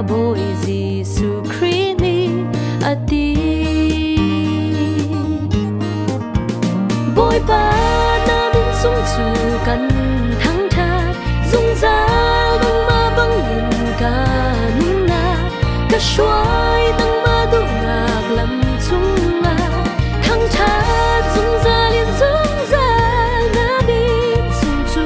bôi Giêsu Christ ni ati bôi ba na min sung chu kan thang tha dung za nang ma bang yin ka nun na ka shuai nang ma du ngak lam chung na thang tha dung za liên dung za na min sung chu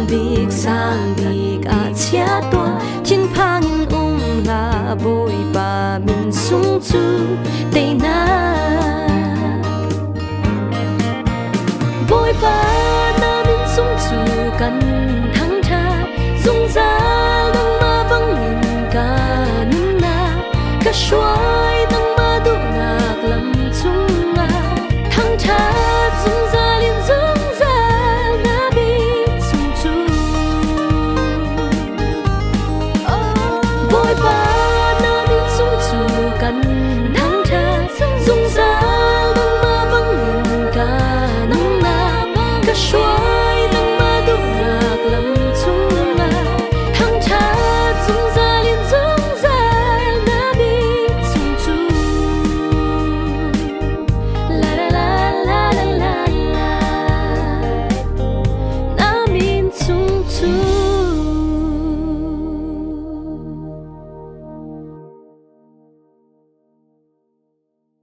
big sang big a chia tua chin phang in la bôi ba min sung chu